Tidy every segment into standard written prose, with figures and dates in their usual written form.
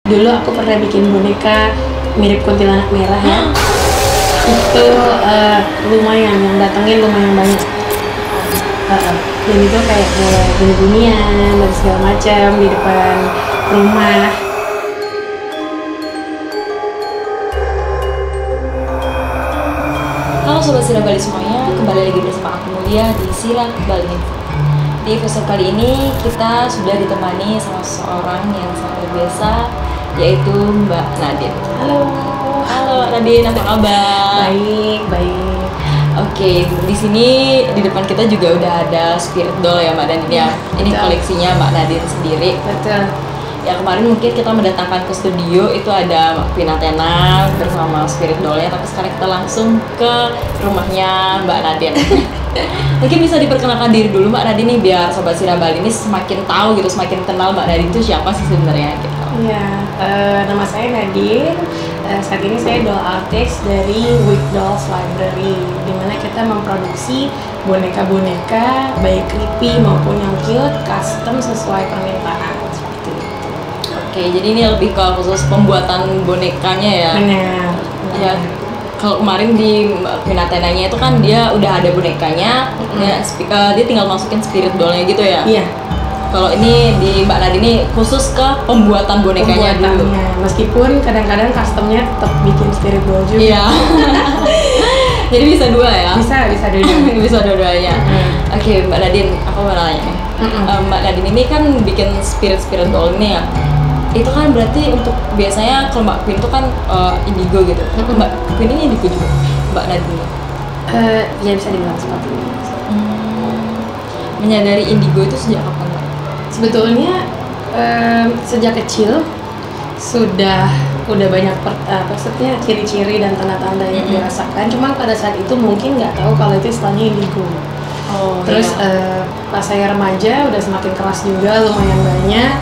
Dulu aku pernah bikin boneka mirip kuntilanak merah ya. Itu lumayan, yang datengin lumayan banyak. Dan itu kayak mulai bunyi-bunyian dan segala macam di depan rumah. Halo Sobat Sira Bali semuanya, kembali lagi bersama aku Mulia di Sira Bali Info. Di episode kali ini kita sudah ditemani sama seseorang yang sangat luar biasa, yaitu Mbak Nadine. Halo. Halo Nadine, apa kabar? Baik. Oke, di sini di depan kita juga udah ada spirit doll ya Mbak Nadine ya. Ini betul. koleksinya Mbak Nadine sendiri. Betul. Ya kemarin mungkin kita mendatangkan ke studio itu ada Mbak Pinatena bersama spirit dollnya, tapi sekarang kita langsung ke rumahnya Mbak Nadine. Mungkin bisa diperkenalkan diri dulu Mbak Nadine nih, biar Sobat Sira Bali ini semakin tahu gitu, semakin kenal Mbak Nadine itu siapa sih sebenarnya gitu. Iya, nama saya Nadine. Saat ini saya doll artist dari Wick Dolls Library, di mana kita memproduksi boneka-boneka baik creepy maupun yang cute, custom sesuai permintaan. Seperti itu. Oke, jadi ini lebih ke khusus pembuatan bonekanya ya. Benar. Ya, kalau kemarin di Mbak Pinatenanya itu kan dia udah ada bonekanya, ya, dia tinggal masukin spirit dollnya gitu ya. Iya. Kalau ini di Mbak Nadine ini khusus ke pembuatan bonekanya dulu. Meskipun kadang-kadang customnya tetap bikin spirit doll juga. Iya. Jadi bisa dua ya? Bisa dulu. Bisa dua-duanya. Oke, Mbak Nadine, aku mau nanya nih. Mbak Nadine ini kan bikin spirit doll ini ya. Itu kan berarti untuk biasanya kalau Mbak Queen itu kan indigo gitu. Mbak Queen ini indigo juga. Mbak Nadine. Ya bisa dibilang seperti itu. Menyadari indigo itu sejak kapan, Mbak? Sebetulnya sejak kecil udah banyak maksudnya ciri-ciri dan tanda-tanda yang dirasakan. Cuma pada saat itu mungkin nggak tahu kalau itu istilahnya indigo. Terus pas saya remaja udah semakin keras juga, lumayan banyak.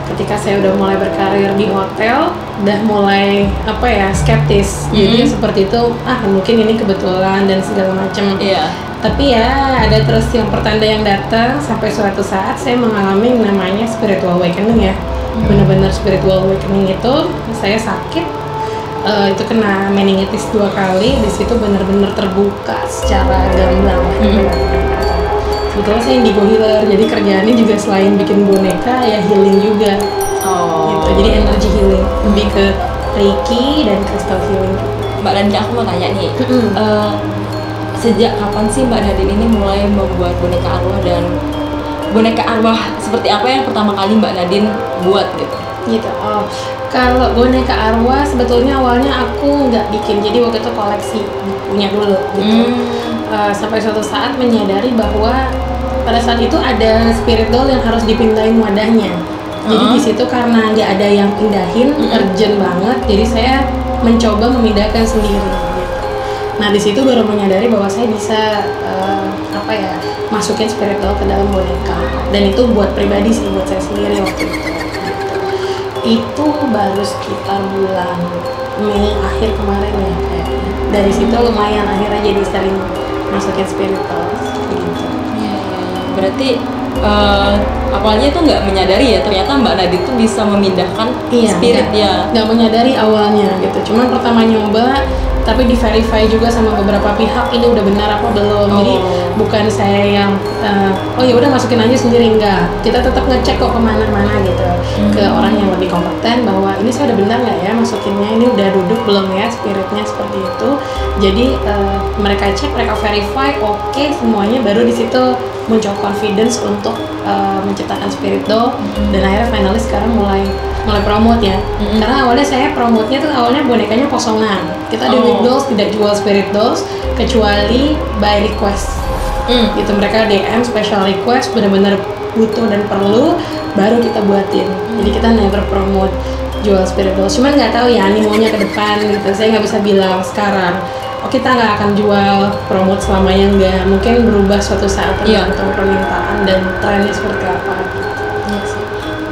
Ketika saya udah mulai berkarir di hotel, udah mulai skeptis. Jadi seperti itu, mungkin ini kebetulan dan segala macam. Iya. Tapi ya ada terus yang pertanda yang datang sampai suatu saat saya mengalami namanya spiritual awakening ya. Benar-benar spiritual awakening itu saya sakit, itu kena meningitis 2 kali. Di situ benar-benar terbuka secara gamblang. Sebetulnya saya indigo healer, jadi kerjaannya juga selain bikin boneka ya healing juga. Gitu. Jadi energy healing, lebih ke reiki dan crystal healing. Mbak Nadine, aku mau tanya nih. Sejak kapan sih Mbak Nadine ini mulai membuat boneka arwah, dan boneka arwah seperti apa yang pertama kali Mbak Nadine buat gitu? Gitu. Kalau boneka arwah sebetulnya awalnya aku nggak bikin, jadi waktu itu koleksi punya dulu gitu. Sampai suatu saat menyadari bahwa pada saat itu ada spirit doll yang harus dipindahin wadahnya. Jadi di situ karena nggak ada yang pindahin, urgent banget, jadi saya mencoba memindahkan sendiri. Nah di situ baru menyadari bahwa saya bisa masukin spirit doll ke dalam boneka, dan itu buat pribadi sih, buat saya sendiri waktu itu. Itu baru sekitar bulan Mei akhir kemarin ya kayaknya. Dari situ lumayan akhirnya jadi sering masukin spirit doll gitu. Berarti awalnya itu nggak menyadari ya, ternyata Mbak Nadine itu bisa memindahkan spirit ya. Nggak menyadari awalnya gitu, cuman pertama nyoba tapi di verify juga sama beberapa pihak ini udah benar apa belum. Jadi bukan saya yang ya udah masukin aja sendiri, enggak, kita tetap ngecek kok kemana-mana gitu, ke orang yang lebih kompeten bahwa ini saya udah benar nggak ya masukinnya, ini udah duduk belum ya spiritnya, seperti itu. Jadi mereka cek, mereka verify oke semuanya, baru di situ muncul confidence untuk menciptakan spirit doll. Dan akhirnya finalis sekarang mulai promote ya. Karena awalnya saya promote-nya tuh awalnya bonekanya kosongan. Kita di Wick Dolls tidak jual spirit dolls kecuali by request. Gitu, mereka DM special request, benar-benar butuh dan perlu, baru kita buatin. Jadi kita never promote jual spirit dolls. Cuman nggak tahu ya animonya ke depan gitu. Saya nggak bisa bilang sekarang. Kita nggak akan jual promote selamanya, nggak, mungkin berubah suatu saat tergantung permintaan dan trennya seperti apa.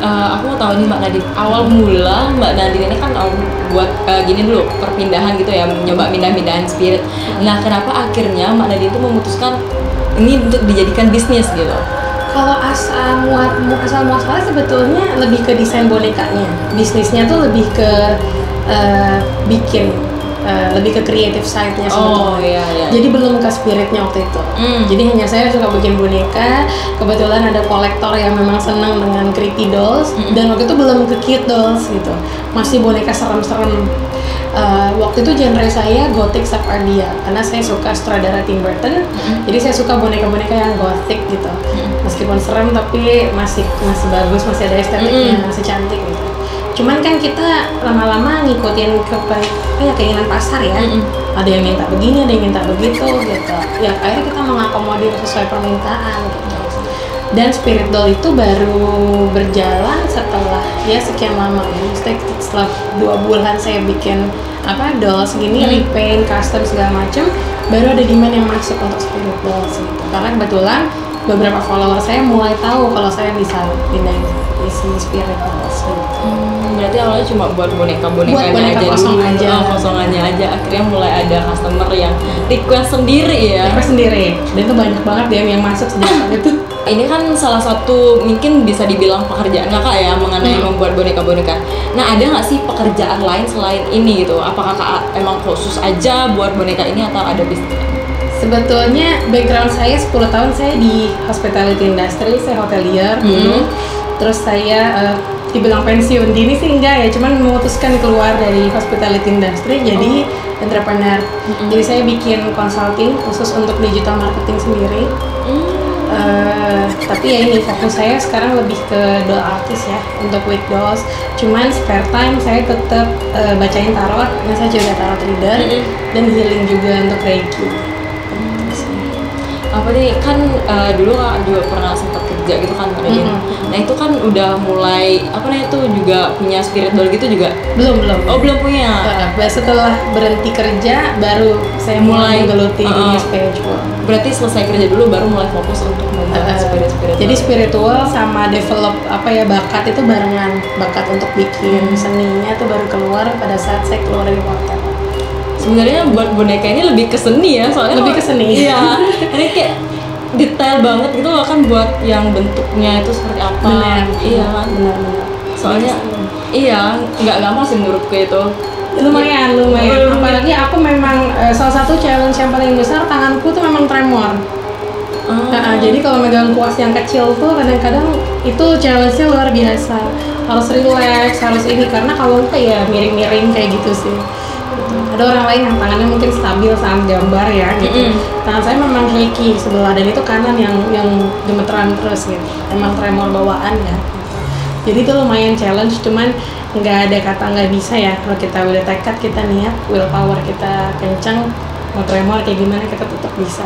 Aku mau tahu nih Mbak Nadine, awal mula Mbak Nadine ini kan buat gini dulu, perpindahan gitu ya, nyoba pindah-pindahan spirit. Nah kenapa akhirnya Mbak Nadine itu memutuskan ini untuk dijadikan bisnis gitu? Kalau asal muasalnya sebetulnya lebih ke desain bonekanya. Bisnisnya tuh lebih ke bikin, lebih ke creative side-nya sebetulnya. Iya. Jadi belum ke spiritnya waktu itu. Jadi hanya saya suka bikin boneka. Kebetulan ada kolektor yang memang senang dengan creepy dolls. Dan waktu itu belum ke cute dolls gitu. Masih boneka serem-serem. Waktu itu genre saya gothic subverdia karena saya suka sutradara Tim Burton. Jadi saya suka boneka-boneka yang gothic gitu. Meskipun serem tapi masih bagus, masih ada estetiknya, masih cantik gitu. Cuman kan kita lama-lama ngikutin keinginan pasar ya. Ada yang minta begini, ada yang minta begitu gitu. Ya akhirnya kita mengakomodir sesuai permintaan gitu. Dan Spirit Doll itu baru berjalan setelah ya sekian lama ya. Maksudnya setelah 2 bulan saya bikin doll segini, repaint, custom segala macem, baru ada demand yang masuk untuk Spirit Doll gitu. Karena kebetulan beberapa follower saya mulai tahu kalau saya bisa pindahin isi Spirit Dolls gitu. Berarti awalnya cuma buat boneka-bonekanya aja dulu, kosongannya aja. Akhirnya mulai ada customer yang request sendiri ya. Request sendiri, dan itu banyak banget dia yang masuk sejak saat itu. Ini kan salah satu mungkin bisa dibilang pekerjaan kakak ya mengenai membuat boneka-boneka. Nah ada nggak sih pekerjaan lain selain ini gitu? Apakah kakak emang khusus aja buat boneka ini atau ada bisnis? Sebetulnya background saya 10 tahun saya di hospitality industry, saya hotelier dulu. Terus saya dibilang pensiun dini sih enggak ya, cuman memutuskan keluar dari hospitality industry jadi entrepreneur. Jadi saya bikin consulting khusus untuk digital marketing sendiri. Tapi ya ini fokus saya sekarang lebih ke doll artist ya, untuk wig dolls. Cuman spare time saya tetap bacain tarot, karena saya juga tarot reader dan healing juga untuk Reiki. Apa nih kan dulu kak juga pernah sempat kerja gitu kan Radin. Nah itu kan udah mulai itu juga punya spirit doll gitu juga? Belum. Oh belum punya. Setelah berhenti kerja baru saya mulai menggeluti dunia spiritual. Berarti selesai kerja dulu baru mulai fokus untuk membuat spiritual. Jadi spiritual sama develop bakat itu barengan. Bakat untuk bikin seninya tuh baru keluar pada saat saya keluar dari hotel. Sebenarnya buat boneka ini lebih ke seni ya, soalnya lebih ke seni. Iya, ini kayak detail banget gitu loh kan buat yang bentuknya itu seperti apa. Benar. Iya kan. Benar. Soalnya iya, nggak gampang sih menurutku itu. Lumayan. Apalagi aku memang salah satu challenge yang paling besar, tanganku tuh memang tremor. Jadi kalau megang kuas yang kecil tuh kadang-kadang itu challenge-nya luar biasa. Harus relax, harus ini karena kalau enggak ya miring-miring kayak gitu sih. Ada orang lain yang tangannya mungkin stabil saat gambar ya gitu. Tangan saya memang shaky sebelah dan itu kanan yang gemeteran terus gitu. Emang tremor bawaan ya. Jadi itu lumayan challenge, cuman nggak ada kata nggak bisa ya. Kalau kita udah tekad, kita niat, willpower kita kencang, mau tremor kayak gimana kita tetap bisa.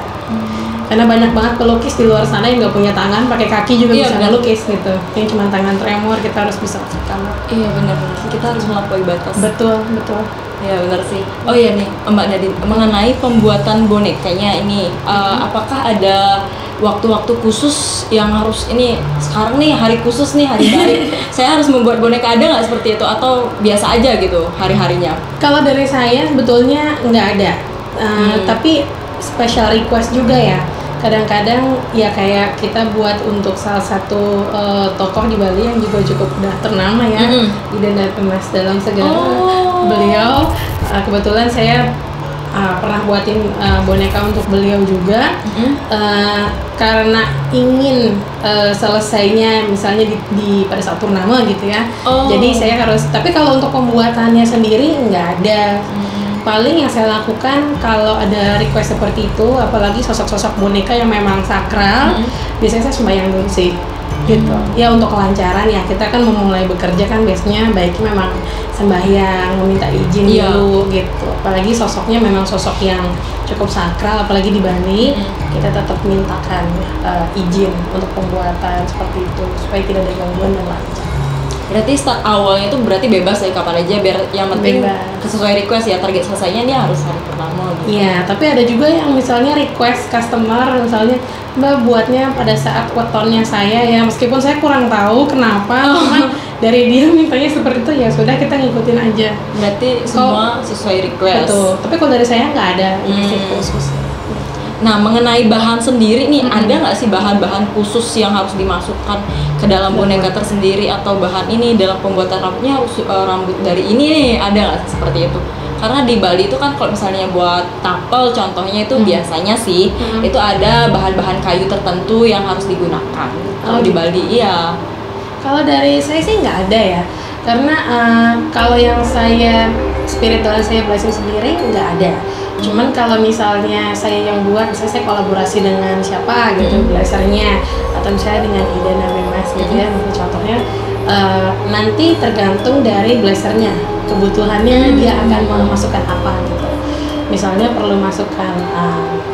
Karena banyak banget pelukis di luar sana yang nggak punya tangan, pakai kaki juga bisa ngelukis gitu. Yang cuma tangan tremor kita harus bisa overcome. Iya benar. Kita harus melampaui batas. Betul. Ya benar sih. Oh iya nih Mbak Nadine, mengenai pembuatan bonekanya ini, apakah ada waktu-waktu khusus yang harus ini sekarang nih hari khusus nih hari-hari saya harus membuat boneka, ada nggak seperti itu atau biasa aja gitu hari-harinya? Kalau dari saya sebetulnya nggak ada, tapi special request juga ya. Kadang-kadang ya kayak kita buat untuk salah satu tokoh di Bali yang juga cukup udah ternama ya, Idenda Pemas dalam segala. Beliau kebetulan saya pernah buatin boneka untuk beliau juga, karena ingin selesainya misalnya di pada saat purnama gitu ya. Jadi saya harus, tapi kalau untuk pembuatannya sendiri nggak ada. Paling yang saya lakukan kalau ada request seperti itu, apalagi sosok-sosok boneka yang memang sakral, biasanya saya sembahyang dulu sih gitu. Ya untuk kelancaran ya, kita kan memulai bekerja kan biasanya baiknya memang sembahyang, meminta izin dulu gitu. Apalagi sosoknya memang sosok yang cukup sakral, apalagi di Bali, kita tetap mintakan izin untuk pembuatan seperti itu supaya tidak ada gangguan dan lancar. Berarti start awalnya itu berarti bebas ya kapan aja, biar yang penting sesuai request ya, target selesainya dia harus hari pertama gitu. Iya, tapi ada juga yang misalnya request customer, misalnya Mbak buatnya pada saat wetonnya saya ya, meskipun saya kurang tahu kenapa, cuman dari dia mintanya seperti itu, ya sudah kita ngikutin aja. Berarti semua sesuai request. Betul, tapi kalau dari saya nggak ada khusus. Nah, mengenai bahan sendiri nih, ada nggak sih bahan-bahan khusus yang harus dimasukkan ke dalam boneka tersendiri, atau bahan ini dalam pembuatan rambutnya harus rambut dari ini nih, ada nggak sih seperti itu? Karena di Bali itu kan kalau misalnya buat tapel contohnya itu biasanya sih itu ada bahan-bahan kayu tertentu yang harus digunakan. Kalau di Bali iya. Kalau dari saya sih nggak ada ya, karena kalau yang saya spirit doll saya blessing sendiri nggak ada. Cuman kalau misalnya saya yang buat, misalnya saya kolaborasi dengan siapa gitu, blasternya, atau misalnya dengan Ida Nabe Mas gitu ya, contohnya nanti tergantung dari blasternya, kebutuhannya dia akan memasukkan apa gitu. Misalnya perlu masukkan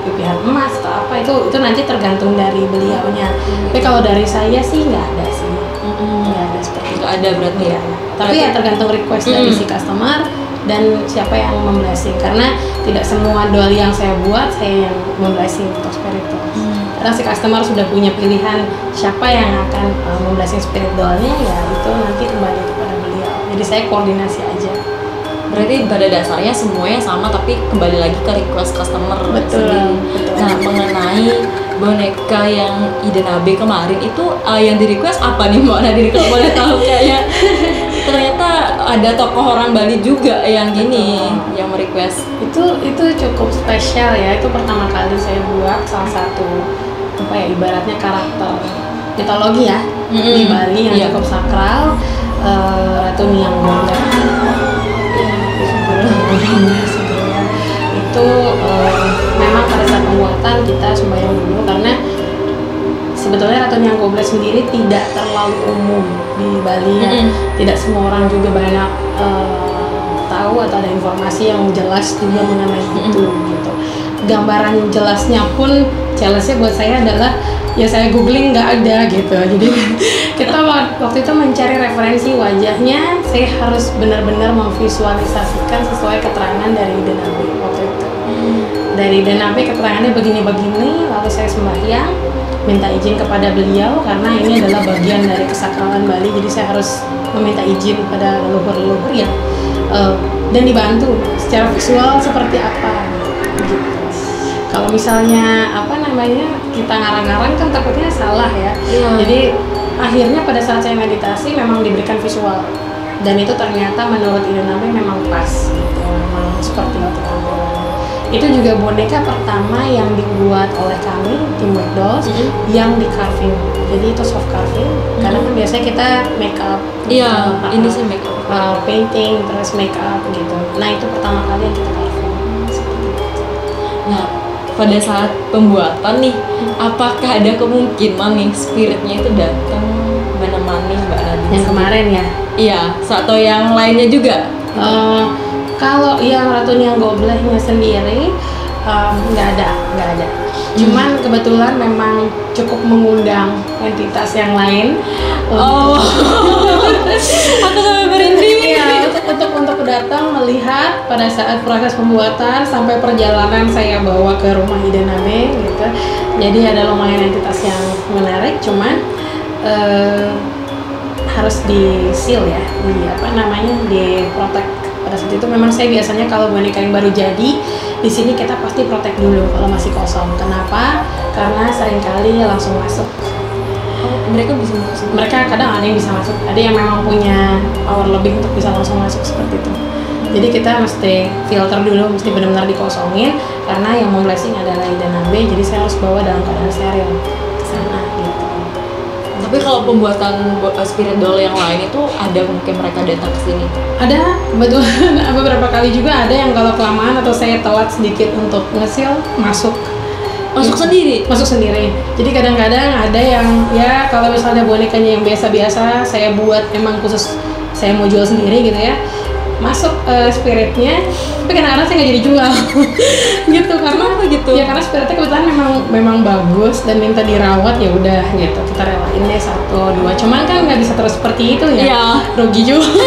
pipihan emas atau apa, itu nanti tergantung dari beliaunya. Tapi kalau dari saya sih nggak ada sih, nggak ada seperti itu. Nggak ada berarti ya. Tapi ya tergantung request dari si customer dan siapa yang memblessing, karena tidak semua doll yang saya buat saya yang memblessing untuk spirit doll. Karena si customer sudah punya pilihan siapa yang akan memblessing spirit dollnya, ya itu nanti kembali kepada beliau. Jadi saya koordinasi aja. Berarti pada dasarnya semuanya sama, tapi kembali lagi ke request customer sendiri. Nah, mengenai boneka yang Ida Nabe kemarin itu yang di request apa nih Mbak Nadine, kalau boleh tahu? Kayaknya ternyata ada tokoh orang Bali juga yang gini yang merequest. Itu cukup spesial ya. Itu pertama kali saya buat salah satu apa ya, ibaratnya karakter mitologi ya di Bali yang cukup sakral, Ratu Niang Gondang. Itu memang pada saat pembuatan kita sembahyang dulu, karena sebetulnya Ratu Niang Gomblet sendiri tidak terlalu umum di Bali ya. Tidak semua orang juga banyak tahu atau ada informasi yang jelas juga mengenai itu gitu. Gambaran jelasnya pun challenge-nya buat saya adalah ya saya googling nggak ada gitu. Jadi kita waktu itu mencari referensi wajahnya, saya harus benar-benar memvisualisasikan sesuai keterangan dari Ida Nabe waktu itu. Dari Ida Nabe keterangannya begini-begini, lalu saya sembahyang minta izin kepada beliau karena ini adalah bagian dari kesakralan Bali, jadi saya harus meminta izin pada leluhur-leluhur ya, dan dibantu secara visual seperti apa gitu. Kalau misalnya apa namanya kita ngarang-ngarang kan takutnya salah ya. Jadi akhirnya pada saat saya meditasi memang diberikan visual, dan itu ternyata menurut Ida Nabe memang pas gitu, memang seperti itu. Itu juga boneka pertama yang dibuat oleh kami tim White Dolls yang di carving. Jadi itu soft carving, karena kan biasanya kita make up. Iya, ini sih make up, painting terus make up gitu. Nah itu pertama kali yang kita carving. Nah, pada saat pembuatan nih, apakah ada kemungkinan nih spiritnya itu datang menemani Mbak Nadine? Yang kemarin ya? Iya, atau yang lainnya juga? Kalau yang Ratu Niang Gombletnya sendiri nggak ada. Cuman kebetulan memang cukup mengundang entitas yang lain. Aku sampai berhenti. Iya, untuk datang melihat pada saat proses pembuatan sampai perjalanan saya bawa ke rumah Ida Nabe gitu. Jadi ada lumayan entitas yang menarik, cuman harus di seal ya, di protect. Pada saat itu memang saya biasanya kalau boneka yang baru jadi di sini kita pasti protect dulu kalau masih kosong. Kenapa? Karena seringkali langsung masuk. Mereka bisa masuk. Mereka kadang ada yang bisa masuk, ada yang memang punya power lebih untuk bisa langsung masuk seperti itu. Jadi kita mesti filter dulu, mesti benar-benar dikosongin, karena yang mau blessing adalah Ida Nabe, jadi saya harus bawa dalam keadaan steril ke sana gitu. Tapi kalau pembuatan spirit doll yang lain itu ada mungkin mereka datang ke sini? Ada, kebetulan beberapa kali juga ada yang kalau kelamaan atau saya telat sedikit untuk nge-seal masuk sendiri. Jadi kadang-kadang ada yang ya kalau misalnya bonekanya yang biasa-biasa saya buat memang khusus saya mau jual sendiri gitu ya, masuk spiritnya, tapi kadang-kadang saya nggak jadi jual gitu. Karena apa gitu ya, karena spiritnya kebetulan memang bagus dan minta dirawat, ya udah gitu kita relain deh 1-2, cuman kan nggak bisa terus seperti itu ya, rugi juga.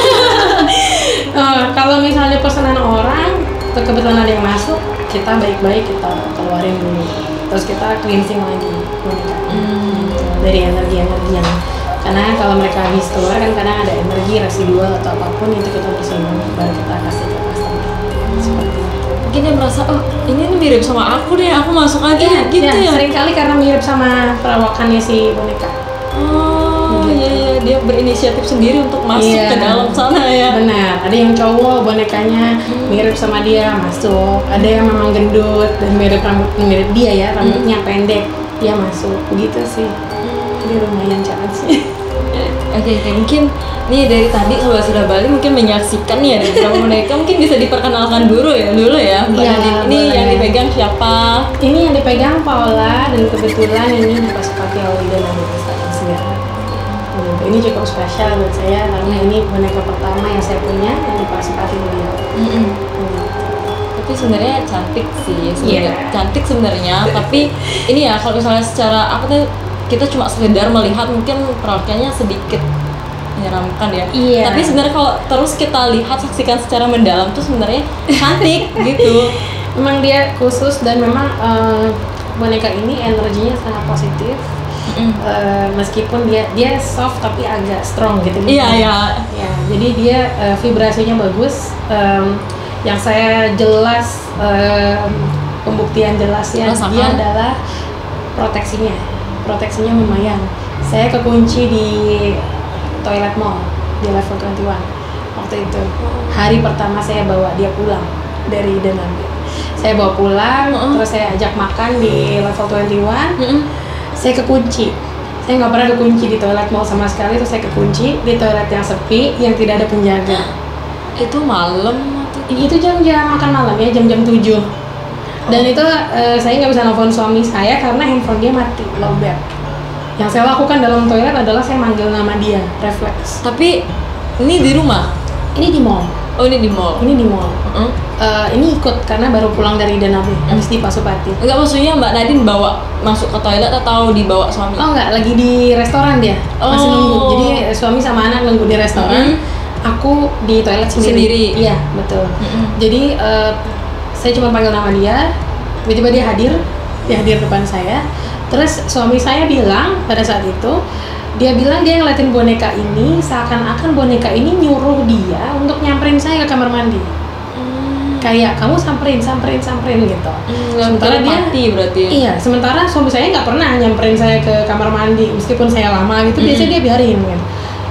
Kalau misalnya pesanan orang kebetulan ada yang masuk, kita baik-baik kita keluarin dulu, terus kita cleansing lagi dari energi-energi yang, karena kalau mereka habis keluar kan kadang ada energi residual atau apapun, itu kita bersihin baru kita kasih ke customer seperti itu. mungkin dia merasa oh ini nih mirip sama aku deh, aku masuk aja gitu ya. Sering kali karena mirip sama perawakannya si boneka. Oh iya, dia berinisiatif sendiri untuk masuk ke dalam sana ya. Benar, ada yang cowok bonekanya mirip sama dia masuk, ada yang memang gendut dan mirip dia ya, rambutnya pendek, dia masuk, begitu sih. Dia lumayan cantik sih. Oke, mungkin nih dari tadi Sobat Sudah Bali mungkin menyaksikan nih ada beberapa boneka, mungkin bisa diperkenalkan dulu ya Mbak Nadine. Ini boleh. yang dipegang siapa? Ini yang dipegang Paula, dan kebetulan ini dipasapati oleh Ida Nabila Segara. Ini cukup spesial buat saya karena ini boneka pertama yang saya punya yang dipasapati beliau. Tapi sebenarnya cantik sih, cantik sebenarnya. Tapi ini ya kalau misalnya secara apa tuh kita cuma sekedar melihat mungkin perawakannya sedikit menyeramkan ya. Tapi sebenarnya kalau terus kita lihat saksikan secara mendalam tuh sebenarnya cantik gitu. Memang dia khusus dan memang boneka ini energinya sangat positif. Meskipun dia soft tapi agak strong gitu. Iya. Ya, jadi dia vibrasinya bagus. Yang saya jelas pembuktian jelasnya dia adalah proteksinya lumayan. Saya kekunci di toilet mall di level 21 waktu itu. Hari pertama saya bawa dia pulang dari Denambi. Saya bawa pulang, terus saya ajak makan di level 21. Saya kekunci. Saya nggak pernah kekunci di toilet mall sama sekali. Terus saya kekunci di toilet yang sepi, yang tidak ada penjaga. Itu malam atau? Itu jam-jam makan malam ya, jam-jam 7. Dan itu saya nggak bisa nelfon suami saya karena handphone dia mati, lowbat. Yang saya lakukan dalam toilet adalah saya manggil nama dia, refleks. Tapi ini di rumah? Ini di mall. Oh, ini di mall? Ini di mall. Ini ikut karena baru pulang dari Denambi, habis di Pasupati. Enggak, maksudnya Mbak Nadine bawa masuk ke toilet atau dibawa suami? Oh enggak, lagi di restoran dia, masih nunggu. Jadi suami sama anak nunggu di restoran. Aku di toilet sendiri. Iya, betul. Jadi saya cuma panggil nama dia, tiba-tiba dia hadir depan saya. Terus suami saya bilang pada saat itu, dia bilang dia ngeliatin boneka ini seakan-akan boneka ini nyuruh dia untuk nyamperin saya ke kamar mandi. Kayak kamu samperin gitu. Sementara dia berarti. Iya, sementara suami saya nggak pernah nyamperin saya ke kamar mandi meskipun saya lama gitu, biasanya dia biarin gitu.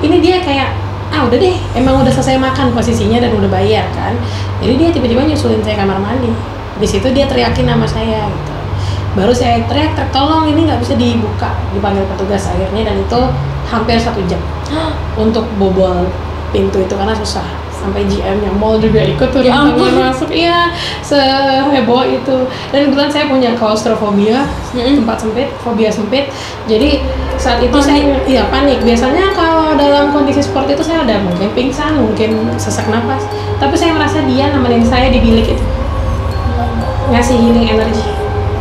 Ini dia kayak udah deh, emang udah selesai makan posisinya dan udah bayar kan. Jadi dia tiba-tiba nyusulin saya kamar mandi. Di situ dia teriakin nama saya gitu. Baru saya teriak, tolong ini nggak bisa dibuka, dipanggil petugas akhirnya, dan itu hampir 1 jam untuk bobol pintu itu karena susah. Sampai GM-nya mall juga ikut turun tangan masuk, seheboh itu. Dan kebetulan saya punya klaustrofobia, tempat sempit, fobia sempit. Jadi saat itu saya panik. Biasanya kalau dalam kondisi seperti itu saya ada mungkin pingsan, mungkin sesak napas. Tapi saya merasa dia nemenin saya di bilik itu, ngasih healing energy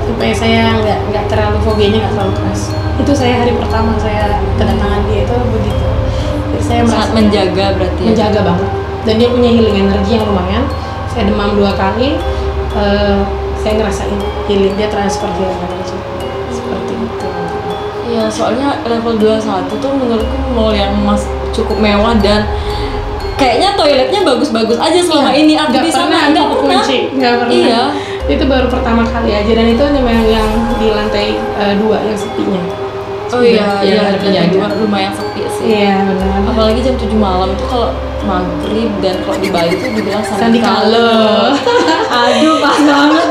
supaya saya nggak terlalu fobianya nggak terlalu keras. Itu saya hari pertama saya kedatangan dia itu begitu. Jadi saya merasa menjaga berarti. Menjaga banget. Dan dia punya healing energy yang lumayan. Saya demam 2 kali, saya ngerasain healing, dia transfer healing energy seperti itu. Iya, soalnya level 21 tuh menurutku mall yang cukup mewah dan kayaknya toiletnya bagus-bagus aja selama ini. Aku di sana nggak pernah. Iya. Itu baru pertama kali aja, dan itu memang yang di lantai 2 yang sepinya. Iya, lumayan sepi sih. Iya, benar. Apalagi jam 7 malam tuh kalau maghrib, dan kalau di Bali tuh dibilang sandikala. Aduh, pas banget.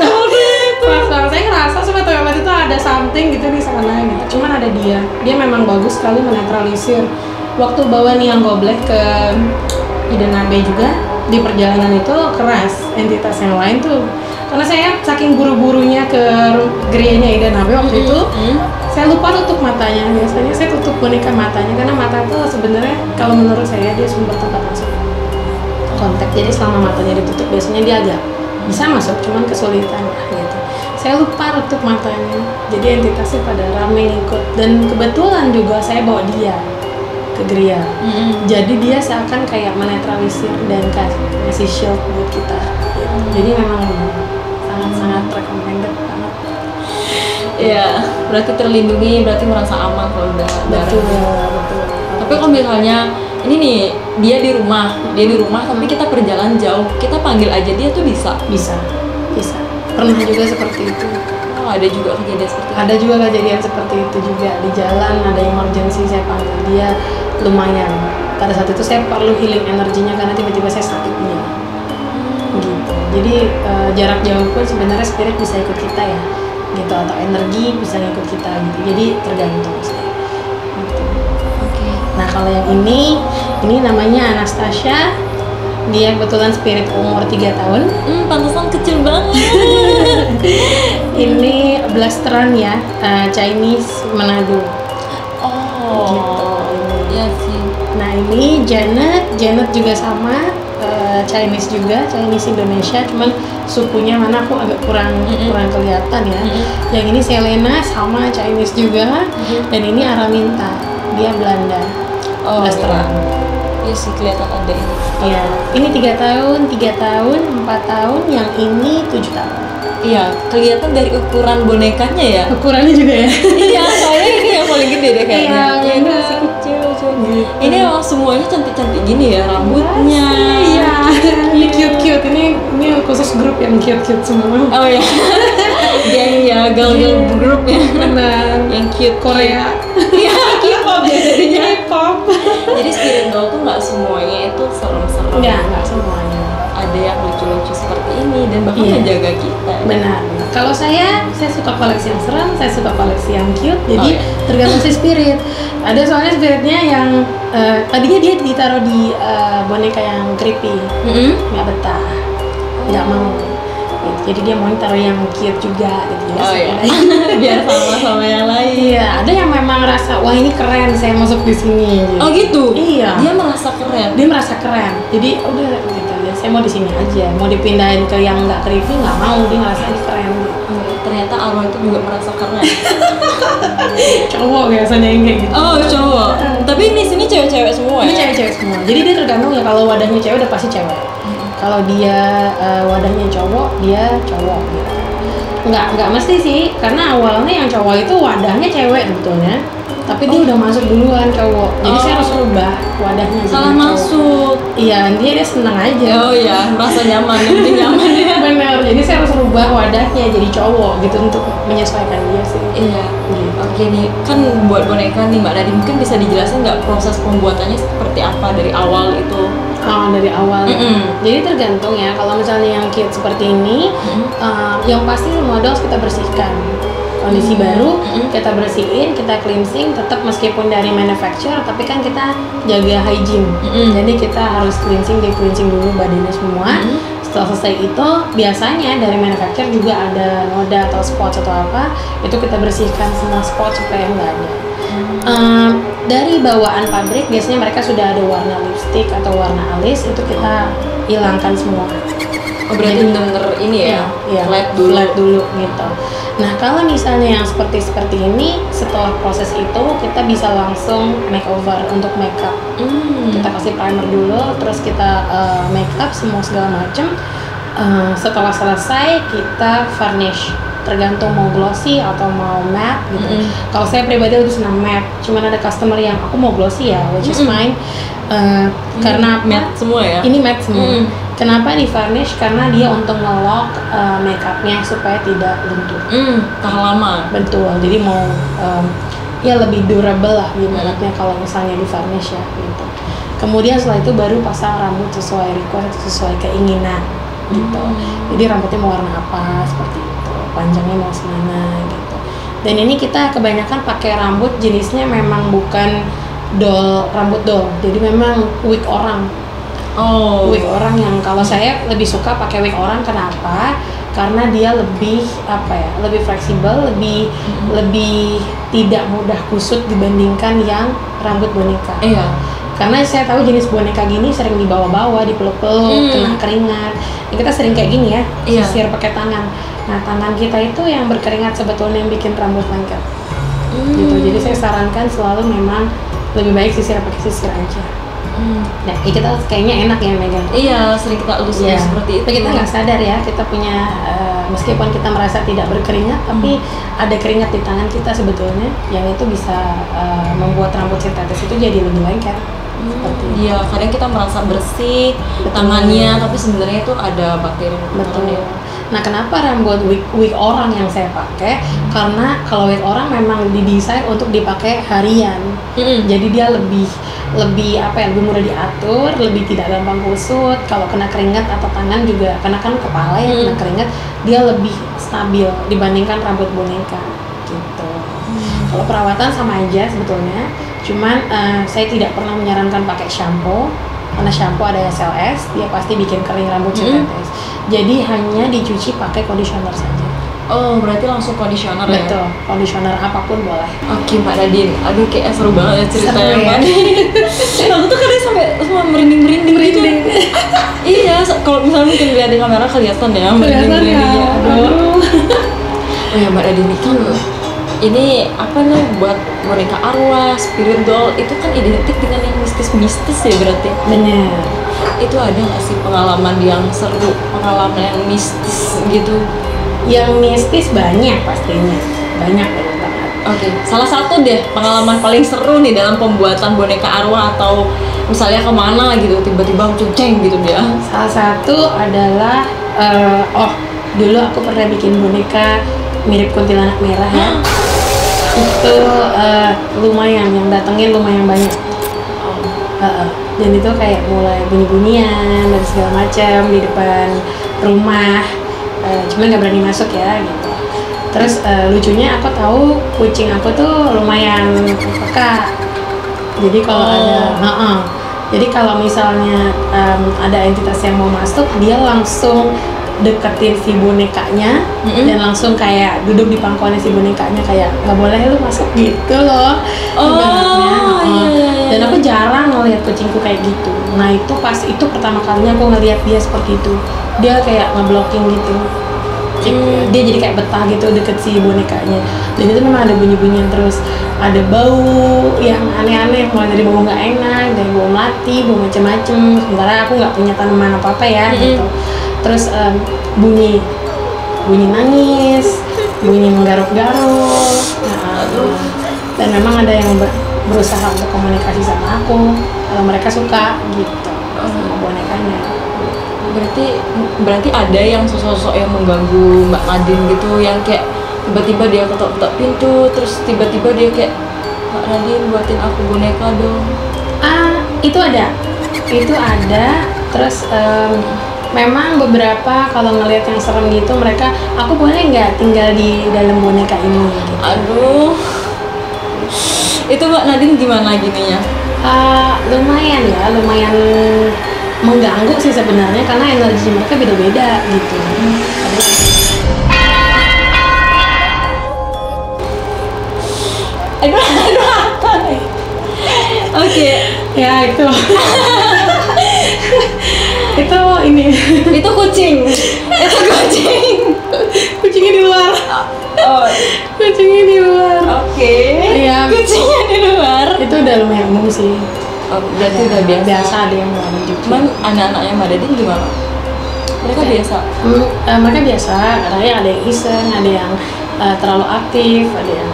Pas banget. Saya ngerasa sama toilet itu ada something gitu di sana gitu. Cuman ada dia memang bagus sekali menetralisir. Waktu bawa Niang Goblek ke Ida Nabe juga, di perjalanan itu keras entitas yang lain tuh. Karena saya saking buru-burunya ke gerejanya Ida Nabe waktu itu, saya lupa tutup matanya. Biasanya saya tutup boneka matanya karena mata itu sebenarnya kalau menurut saya dia sumber tempat masuk kontak. Jadi selama matanya ditutup biasanya dia agak bisa masuk, cuman kesulitan gitu. Saya lupa tutup matanya. Jadi entitasnya pada rame ngikut, dan kebetulan juga saya bawa dia ke geria. Jadi dia seakan kayak menetralisir dan kasih shield buat kita. Jadi memang sangat recommended banget. Iya, berarti terlindungi, berarti merasa aman kalau udah betul. Tapi kalau misalnya ini nih dia di rumah tapi kita perjalanan jauh, kita panggil aja dia tuh bisa. bisa. Pernah juga seperti itu. Oh, ada juga kejadian seperti itu. Ada juga kejadian seperti itu juga di jalan, ada emergency, saya panggil dia, lumayan. Pada saat itu saya perlu healing energinya karena tiba-tiba saya sakit dia. Gitu. Jadi jarak jauh pun sebenarnya spirit bisa ikut kita ya, gitu, atau energi bisa ikut kita gitu. Jadi tergantung sih. Gitu. Oke. Nah kalau yang ini namanya Anastasia. Dia kebetulan spirit umur 3 tahun. Pantesan kecil banget. Ini blasteran ya, Chinese Manado. Oh. Gitu. Iya sih. Nah ini Janet juga sama, Chinese juga, Chinese Indonesia, cuman sukunya mana aku agak kurang kelihatan ya. Yang ini Selena sama Chinese juga, dan ini Araminta, dia Belanda. Oh, blasteran. Iya sih, kelihatan ada ini. Iya, ini 3 tahun, 4 tahun, yang ini 7 tahun. Iya, kelihatan dari ukuran bonekanya ya. Ukurannya juga ya. Iya, soalnya ini yang paling gede deh kayaknya. Iya, ini bener. masih kecil. Gitu. Ini emang semuanya cantik-cantik gini ya, rambutnya. Iya, ini cute-cute. Ini khusus grup yang cute-cute semua. Oh ya, geng ya, girl group ya. Benar. Yang cute Korea. Iya, K-pop ya jadinya. K-pop. Jadi spirit doll tuh nggak semuanya itu serem-serem. Nggak semuanya. Ada yang lucu-lucu seperti ini dan bahkan Iya. menjaga kita. Benar. Kalau saya suka koleksi yang serem, saya suka koleksi yang cute. Jadi tergantung si spirit. Ada soalnya spiritnya yang tadinya dia ditaruh di boneka yang creepy, nggak betah, nggak mau. Gitu. Jadi dia mau taruh yang cute juga. Gitu. Oh iya. Biar sama-sama yang lain. Iya. Ada yang memang rasa wah ini keren, saya masuk di sini. Gitu. Oh gitu. Iya. Dia merasa keren. Dia merasa keren. Jadi udah gitu. Saya mau di sini aja. Mau dipindahin ke yang nggak creepy nggak mau. Dia ngerasa ini keren. Gitu. Ternyata arwah itu juga merasa keren. Cowok biasanya yang kayak gitu. Oh cowok. Tapi ini sini cewek-cewek semua Ini ya. cewek-cewek semua. Jadi dia tergantung ya, kalau wadahnya cewek udah pasti cewek. Kalau dia wadahnya cowok, dia cowok gitu. Nggak mesti sih, karena awalnya yang cowok itu wadahnya cewek sebetulnya. Tapi dia udah masuk duluan cowok. Jadi saya harus rubah wadahnya jadi Salah cowok. masuk. Iya, dia senang aja. Oh iya, merasa nyaman, yang penting nyaman ya. Benar. Jadi saya harus rubah wadahnya jadi cowok gitu untuk menyesuaikan dia sih. Iya. Gitu. Oke nih, kan buat boneka nih Mbak Nadi, mungkin bisa dijelasin nggak proses pembuatannya seperti apa dari awal itu? Dari awal. Jadi tergantung ya. Kalau misalnya yang kit seperti ini, yang pasti semua dolls kita bersihkan. Kondisi baru kita bersihin, kita cleansing, tetap meskipun dari manufacturer, tapi kan kita jaga hygiene. Jadi kita harus cleansing dulu badannya semua. Setelah selesai itu, biasanya dari manufacturer juga ada noda atau spots atau apa, itu kita bersihkan semua spot supaya nggak ada. Dari bawaan pabrik biasanya mereka sudah ada warna lipstick atau warna alis, itu kita hilangkan semua. Oh berarti bener-bener ini ya, Iya, flat dulu gitu. Nah kalau misalnya yang seperti ini, setelah proses itu kita bisa langsung makeover untuk makeup. Kita kasih primer dulu, terus kita makeup semua segala macem. Setelah selesai kita varnish, tergantung mau glossy atau mau matte gitu. Kalau saya pribadi lebih senang matte, cuman ada customer yang aku mau glossy ya, which is fine. Karena matte semua ya? Ini matte semua. Kenapa di varnish? Karena dia untuk nge-lock makeupnya supaya tidak luntur. Tahan lama. Betul. Jadi mau ya lebih durable lah ibaratnya kalau misalnya di varnish ya gitu. Kemudian setelah itu baru pasang rambut sesuai request, sesuai keinginan gitu. Jadi rambutnya mau warna apa seperti itu, panjangnya mau semana gitu. Dan ini kita kebanyakan pakai rambut jenisnya memang bukan rambut doll, jadi memang wig orang. Wig orang yang kalau saya lebih suka pakai wig orang, kenapa? Karena dia lebih lebih fleksibel, lebih tidak mudah kusut dibandingkan yang rambut boneka. Iya. Karena saya tahu jenis boneka gini sering dibawa-bawa, dipeluk-peluk, kena keringat. Ya, kita sering kayak gini ya, sisir pakai tangan. Nah tangan kita itu yang berkeringat sebetulnya yang bikin rambut lengket. Gitu. Jadi saya sarankan selalu memang lebih baik sisir pakai sisir aja. Nah, kita kayaknya enak ya megang. Iya, sering kita elus seperti itu. Tapi kita nggak sadar ya, kita punya meskipun kita merasa tidak berkeringat, tapi ada keringat di tangan kita sebetulnya, yang itu bisa membuat rambut sintetis itu jadi lebih lengket. Seperti itu. Iya, kadang kita merasa bersih tangannya, tapi sebenarnya itu ada bakteri. Betul. Nah, kenapa rambut wig orang yang saya pakai? Karena kalau wig orang memang didesain untuk dipakai harian. Jadi dia lebih apa ya, lebih mudah diatur, lebih tidak gampang kusut. Kalau kena keringat atau tangan juga, karena kan kepala yang kena keringat, dia lebih stabil dibandingkan rambut boneka gitu. Kalau perawatan sama aja sebetulnya, cuman saya tidak pernah menyarankan pakai shampoo, karena shampoo ada SLS, dia pasti bikin kering rambut sintetis. Jadi hanya dicuci pakai conditioner saja. Oh, berarti langsung conditioner ya? Betul, conditioner apapun boleh. Oke, Mbak Nadine. Aduh, kayak seru banget ya ceritanya, Seru ya? Mbak Nadine. Aku tuh kadang sampai semua merinding-merinding gitu. Iya, kalau misalnya mungkin lihat di kamera kelihatan ya merinding-merindingnya. Aduh. Oh ya, Mbak Nadine, kan ini apa nih buat boneka arwah, spirit doll itu kan identik dengan yang mistis-mistis ya berarti. Benar. Itu ada nggak sih pengalaman yang seru, pengalaman yang mistis gitu? Yang mistis banyak pastinya, banyak banget. Oke, salah satu deh pengalaman paling seru nih dalam pembuatan boneka arwah atau misalnya kemana gitu tiba-tiba ceng gitu dia. Salah satu adalah dulu aku pernah bikin boneka mirip kuntilanak merah ya. Itu lumayan, yang datengin lumayan banyak. Dan itu kayak mulai bunyi-bunyian dan segala macam di depan rumah. Cuman nggak berani masuk ya gitu. Terus lucunya aku tahu kucing aku tuh lumayan peka. Jadi kalau jadi kalau misalnya ada entitas yang mau masuk, dia langsung deketin si bonekanya dan langsung kayak duduk di pangkuannya si bonekanya, kayak nggak boleh lu masuk gitu loh. Dan aku jarang ngeliat kucingku kayak gitu. Nah itu pertama kalinya aku ngeliat dia seperti itu. Dia kayak ngeblocking gitu. Dia jadi kayak betah gitu deket si bonekanya. Dan itu memang ada bunyi-bunyian terus, ada bau yang aneh-aneh, mulai dari bau nggak enak, dari bau melati, bau macem-macem. Sementara aku nggak punya tanaman apa-apa ya gitu. Terus bunyi nangis, bunyi menggaruk-garuk. Dan memang ada yang berusaha untuk komunikasi sama aku kalau mereka suka gitu sama bonekanya. Berarti ada yang sosok yang mengganggu Mbak Nadine gitu, yang kayak tiba-tiba dia ketok-ketok pintu, terus tiba-tiba dia kayak, Mbak Nadine buatin aku boneka dong. Itu ada. Terus memang beberapa kalau ngelihat yang serem gitu, mereka, aku boleh nggak tinggal di dalam boneka ini gitu. Aduh, itu Mbak Nadine gimana gininya? Lumayan mengganggu sih sebenarnya, karena energi mereka beda-beda gitu. Aduh apa nih? Oke, ya itu itu ini itu kucing. Kucingnya di luar. Kucingnya di luar. Oke. Iya. Kucingnya di luar. Itu udah lumayan umum sih. Berarti udah biasa. Ada yang mau menunjuk. Cuman anak-anaknya Mbak Nadine gimana? Mereka biasa? Mereka biasa, kadang ada yang iseng, ada yang terlalu aktif, ada yang...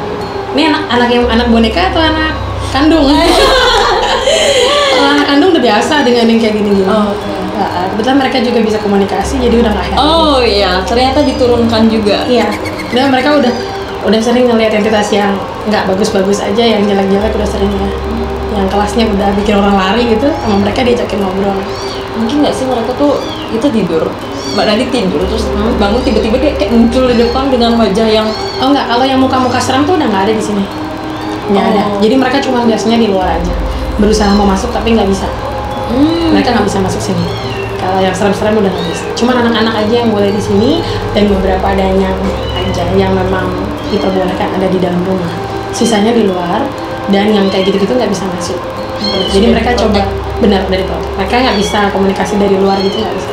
Ini anak boneka atau anak kandung? Kalau anak kandung udah biasa dengan yang kayak gini-gini. Kebetulan mereka juga bisa komunikasi, jadi udah nggak heran. Oh iya, ternyata diturunkan juga. Iya, dan mereka udah sering ngelihat entitas yang nggak bagus-bagus aja, yang jelek-jelek udah sering ya. Yang kelasnya udah bikin orang lari gitu, sama mereka diajakin ngobrol. Mungkin nggak sih mereka tuh itu tidur, Mbak Nadine tidur terus bangun tiba-tiba dia kayak muncul di depan dengan wajah yang... Oh enggak, kalau yang muka-muka seram tuh udah nggak ada di sini. Nggak ada. Jadi mereka cuma biasanya di luar aja, berusaha mau masuk tapi nggak bisa. Mereka nggak bisa masuk sini. Kalau yang serem-serem udah nggak bisa. Cuma anak-anak aja yang boleh di sini, dan beberapa ada yang aja yang memang diperbolehkan ada di dalam rumah. Sisanya di luar, dan yang kayak gitu-gitu nggak bisa masuk. Jadi mereka coba benar dari protek. Mereka nggak bisa komunikasi dari luar gitu, nggak bisa.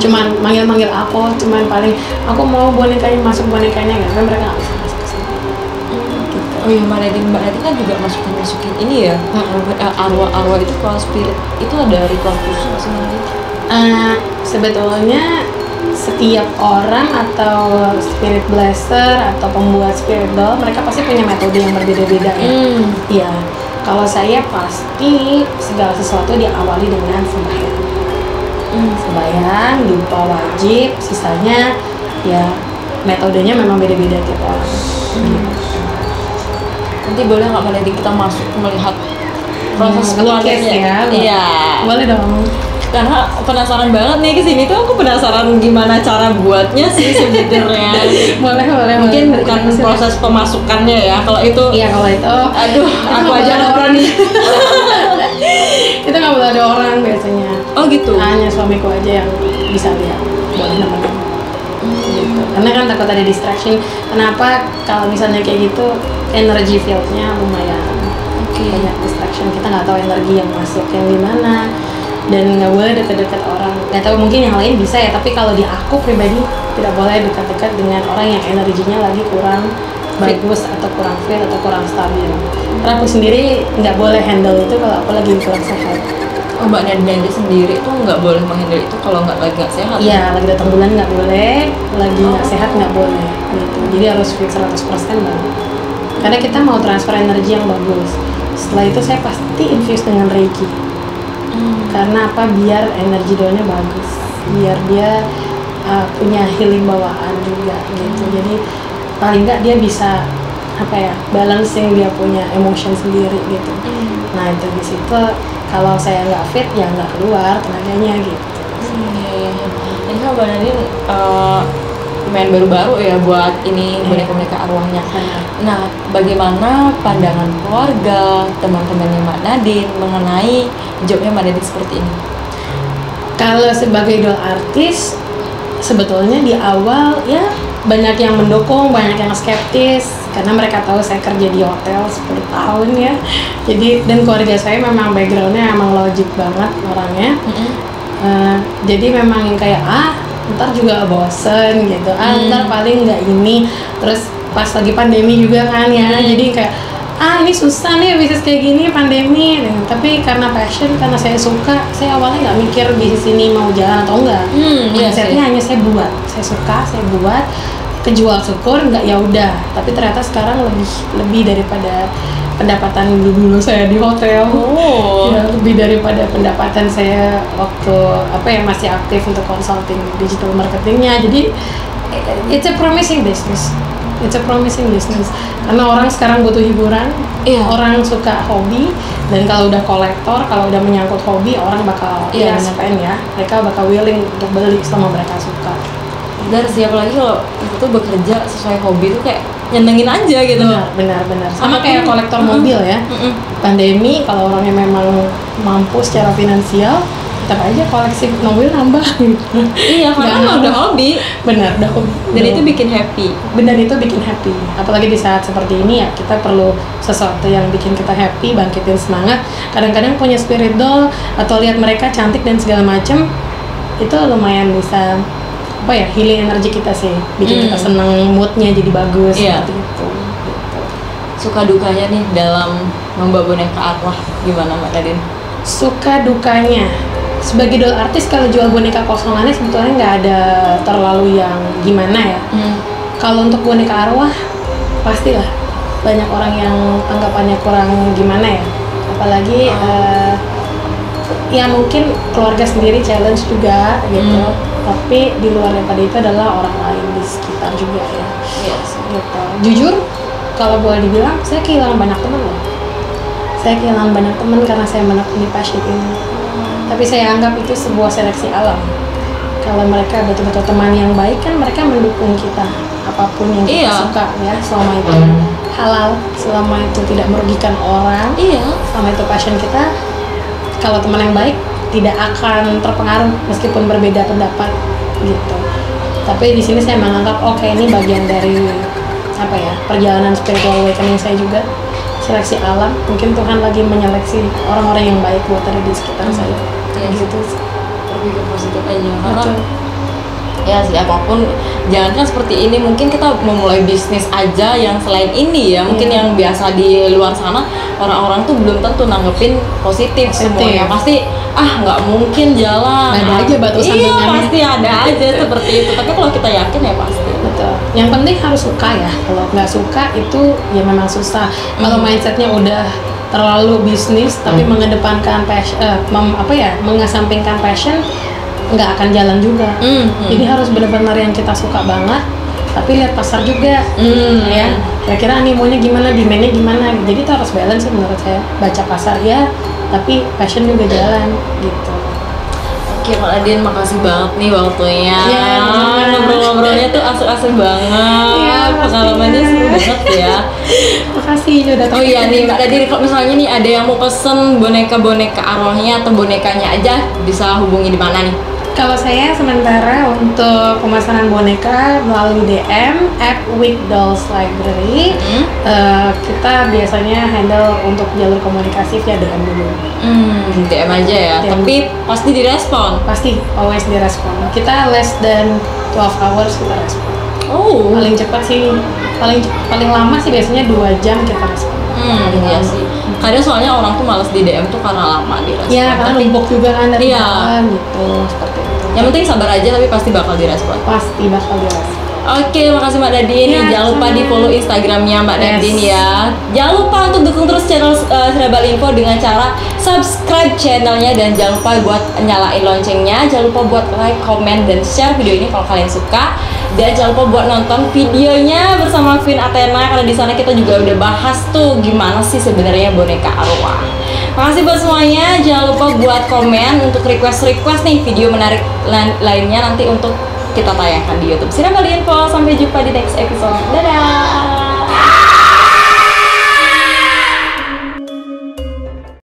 Cuman manggil aku, cuman paling aku mau bonekanya masuk bonekanya nggak, kan mereka nggak bisa masuk ke sini. Gitu. Oh iya, Mbak Nadine kan juga masukin ini ya. Arwah itu kalau spirit itu ada ritual khusus nggak sih Mbak Nadine? Sebetulnya setiap orang atau spirit blaster atau pembuat spirit doll, mereka pasti punya metode yang berbeda-beda ya. Iya. Kalau saya pasti segala sesuatu diawali dengan sembahyang. kebayang, dupa wajib, sisanya ya metodenya memang beda-beda tiap orang. Nanti boleh nggak Mbak Nadine kita masuk melihat proses keluarganya? Ya, Iya. boleh dong. Karena penasaran banget nih kesini tuh, aku penasaran gimana cara buatnya sih sebenarnya. boleh. Mungkin bukan proses pemasukannya ya, kalau itu. Iya, kalau itu. Aduh, aku aja nggak berani. Kita nggak boleh ada orang biasanya. Oh gitu. Hanya suamiku aja yang bisa lihat. Boleh namanya. Gitu. Karena kan takut ada distraction. Kenapa kalau misalnya kayak gitu energy fieldnya lumayan banyak distraction. Kita nggak tahu energi yang masuk yang gimana, dan nggak boleh dekat-dekat orang. Nggak tahu, mungkin yang lain bisa ya, tapi kalau di aku pribadi tidak boleh dekat-dekat dengan orang yang energinya lagi kurang bagus atau kurang fit atau kurang stabil. Karena aku sendiri nggak boleh handle itu kalau aku lagi kurang sehat. Oh, Mbak Nadine sendiri tuh nggak boleh menghandle itu kalau lagi nggak sehat? Iya, lagi datang bulan nggak boleh, lagi nggak sehat nggak boleh gitu. Jadi harus fit 100% banget. Karena kita mau transfer energi yang bagus. Setelah itu saya pasti infuse dengan Reiki. Karena apa? Biar energi doanya bagus, biar dia punya healing bawaan juga gitu. Jadi paling nggak dia bisa apa ya, balancing dia punya emotion sendiri gitu. Nah itu di situ kalau saya nggak fit ya nggak keluar tenaganya gitu. Ini kan Mbak Nadine main baru-baru ya buat ini boneka-boneka arwahnya. Nah, bagaimana pandangan keluarga, teman-temannya Mbak Nadine mengenai jobnya Mbak Nadine seperti ini? Kalau sebagai doll artis, sebetulnya di awal ya banyak yang mendukung, banyak yang skeptis karena mereka tahu saya kerja di hotel 10 tahun ya. Jadi dan keluarga saya memang backgroundnya emang logik banget orangnya. Jadi memang yang kayak ntar juga bosen gitu, ntar paling nggak ini. Terus pas lagi pandemi juga kan ya, jadi kayak ini susah nih bisnis kayak gini pandemi. Tapi karena passion, karena saya suka, saya awalnya nggak mikir bisnis ini mau jalan atau enggak. Mindsetnya hanya saya buat, saya suka, saya buat, kejual syukur, nggak ya udah. Tapi ternyata sekarang lebih daripada pendapatan dulu saya di hotel. Ya, lebih daripada pendapatan saya waktu masih aktif untuk consulting digital marketingnya. Jadi it's a promising business. Karena orang sekarang butuh hiburan, orang suka hobi, dan kalau udah kolektor, kalau udah menyangkut hobi, orang bakal spend ya, mereka bakal willing untuk beli selama mereka suka. Dan siapa lagi kalau itu bekerja sesuai hobi itu kayak nyenengin aja gitu. Benar. Sama kayak kolektor mobil ya. Pandemi kalau orangnya memang mampu secara finansial, tetap aja koleksi mobil nambah gitu. Iya, karena udah hobi. Benar, udah hobi. Dan itu bikin happy. Benar, itu bikin happy. Apalagi di saat seperti ini ya, kita perlu sesuatu yang bikin kita happy, bangkitin semangat. Kadang-kadang punya spirit doll atau lihat mereka cantik dan segala macem, itu lumayan bisa healing energi kita sih, bikin kita seneng, moodnya jadi bagus seperti itu. Suka dukanya nih dalam membawa boneka arwah gimana Mbak Nadine? Suka dukanya sebagai doll artis, kalau jual boneka kosongannya sebetulnya nggak ada terlalu yang gimana ya. Kalau untuk boneka arwah pastilah banyak orang yang anggapannya kurang gimana ya, apalagi ya mungkin keluarga sendiri challenge juga gitu. Tapi di luar daripada itu adalah orang lain di sekitar juga ya. Gitu. Jujur kalau boleh dibilang, saya kehilangan banyak teman loh. Saya kehilangan banyak teman karena saya menekuni passion ini. Tapi saya anggap itu sebuah seleksi alam. Kalau mereka betul-betul teman yang baik, kan mereka mendukung kita apapun yang kita suka ya, selama itu halal, selama itu tidak merugikan orang, selama itu passion kita. Kalau teman yang baik tidak akan terpengaruh meskipun berbeda pendapat gitu. Tapi di sini saya menganggap ini bagian dari perjalanan spiritual awakening saya juga, seleksi alam. Mungkin Tuhan lagi menyeleksi orang-orang yang baik buat ada di sekitar saya. Gitu. Berpikir positif aja. Karena ya sih, apapun, jangankan seperti ini, mungkin kita memulai bisnis aja yang selain ini ya, mungkin yang biasa di luar sana orang-orang tuh belum tentu nanggepin positif. Semuanya pasti nggak mungkin jalan, ada aja batu sandungannya. Pasti ada aja seperti itu. Tapi kalau kita yakin ya pasti. Betul. Yang penting harus suka ya. Kalau nggak suka itu ya memang susah. Kalau mindsetnya udah terlalu bisnis tapi mengedepankan passion, mengesampingkan passion, nggak akan jalan juga. Jadi harus benar-benar yang kita suka banget, tapi lihat pasar juga, ya. Kira-kira animonya gimana, demandnya gimana. Jadi itu harus balance sih menurut saya. Baca pasar ya, tapi passion juga jalan gitu. Oke, Mbak Nadine, makasih banget nih waktunya. Iya, ngobrol-ngobrolnya tuh asik-asik banget. Iya, pengalamannya seru banget ya. Makasih udah tahu. Oh iya nih Mbak Nadine, kalau misalnya nih ada yang mau pesen boneka-boneka arwahnya atau bonekanya aja, bisa hubungi di mana nih? Kalau saya sementara untuk pemesanan boneka melalui DM @weekdollslibrary, kita biasanya handle untuk jalur komunikasi via DM dulu. DM aja ya, DM. tapi pasti direspon. Pasti always direspon. Kita less than 12 hours kita respon. Oh, Paling cepat sih, paling lama sih biasanya 2 jam kita respon. iya sih. Kadang soalnya orang tuh males di DM tuh karena lama direspon. Iya, karena numpuk juga kan dari Iya. jalan gitu, seperti itu. Yang penting sabar aja, tapi pasti bakal direspon. Pasti bakal direspon. Oke, makasih Mbak Nadine. Ya, Jangan lupa sama. di follow Instagramnya Mbak Yes. Nadine ya. Jangan lupa untuk dukung terus channel Serabal Info dengan cara subscribe channelnya, dan jangan lupa buat nyalain loncengnya. Jangan lupa buat like, comment, dan share video ini kalau kalian suka. Dan jangan lupa buat nonton videonya bersama Vin Athena, karena di sana kita juga udah bahas tuh gimana sih sebenarnya boneka arwah. Makasih buat semuanya. Jangan lupa buat komen untuk request nih video menarik lainnya nanti untuk kita tayangkan di YouTube Serabal Info. Sampai jumpa di next episode.